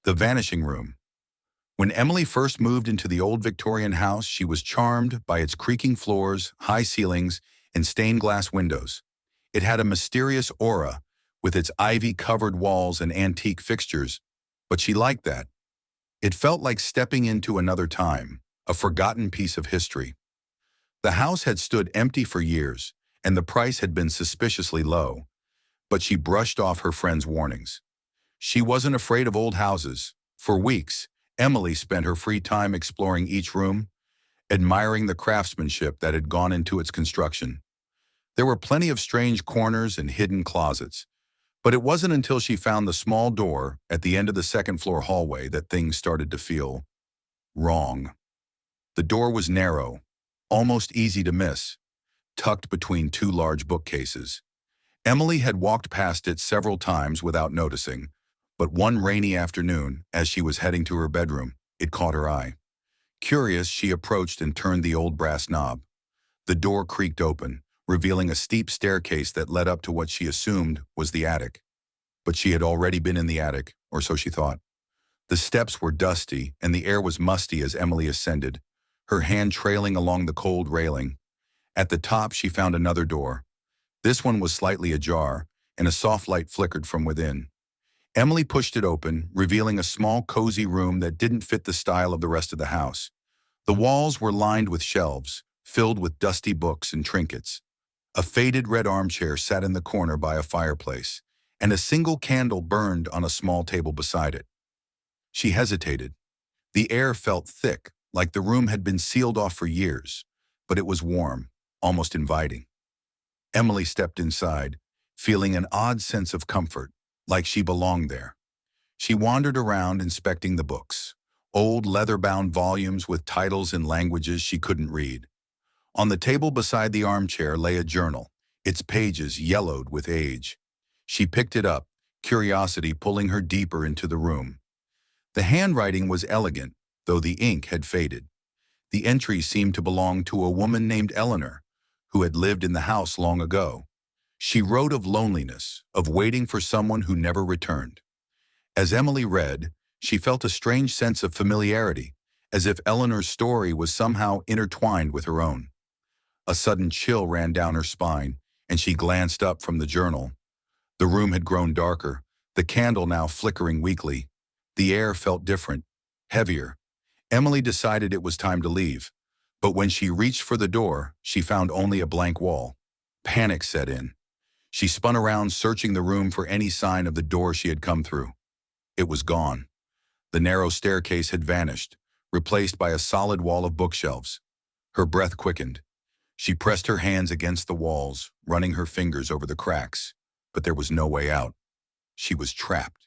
The Vanishing Room. When Emily first moved into the old Victorian house, she was charmed by its creaking floors, high ceilings, and stained glass windows. It had a mysterious aura, with its ivy-covered walls and antique fixtures, but she liked that. It felt like stepping into another time, a forgotten piece of history. The house had stood empty for years, and the price had been suspiciously low, but she brushed off her friend's warnings. She wasn't afraid of old houses. For weeks, Emily spent her free time exploring each room, admiring the craftsmanship that had gone into its construction. There were plenty of strange corners and hidden closets, but it wasn't until she found the small door at the end of the second-floor hallway that things started to feel wrong. The door was narrow, almost easy to miss, tucked between two large bookcases. Emily had walked past it several times without noticing, but one rainy afternoon, as she was heading to her bedroom, it caught her eye. Curious, she approached and turned the old brass knob. The door creaked open, revealing a steep staircase that led up to what she assumed was the attic. But she had already been in the attic, or so she thought. The steps were dusty, and the air was musty as Emily ascended, her hand trailing along the cold railing. At the top, she found another door. This one was slightly ajar, and a soft light flickered from within. Emily pushed it open, revealing a small, cozy room that didn't fit the style of the rest of the house. The walls were lined with shelves, filled with dusty books and trinkets. A faded red armchair sat in the corner by a fireplace, and a single candle burned on a small table beside it. She hesitated. The air felt thick, like the room had been sealed off for years, but it was warm, almost inviting. Emily stepped inside, feeling an odd sense of comfort, like she belonged there. She wandered around inspecting the books, old leather-bound volumes with titles in languages she couldn't read. On the table beside the armchair lay a journal, its pages yellowed with age. She picked it up, curiosity pulling her deeper into the room. The handwriting was elegant, though the ink had faded. The entries seemed to belong to a woman named Eleanor, who had lived in the house long ago. She wrote of loneliness, of waiting for someone who never returned. As Emily read, she felt a strange sense of familiarity, as if Eleanor's story was somehow intertwined with her own. A sudden chill ran down her spine, and she glanced up from the journal. The room had grown darker, the candle now flickering weakly. The air felt different, heavier. Emily decided it was time to leave, but when she reached for the door, she found only a blank wall. Panic set in. She spun around, searching the room for any sign of the door she had come through. It was gone. The narrow staircase had vanished, replaced by a solid wall of bookshelves. Her breath quickened. She pressed her hands against the walls, running her fingers over the cracks, but there was no way out. She was trapped.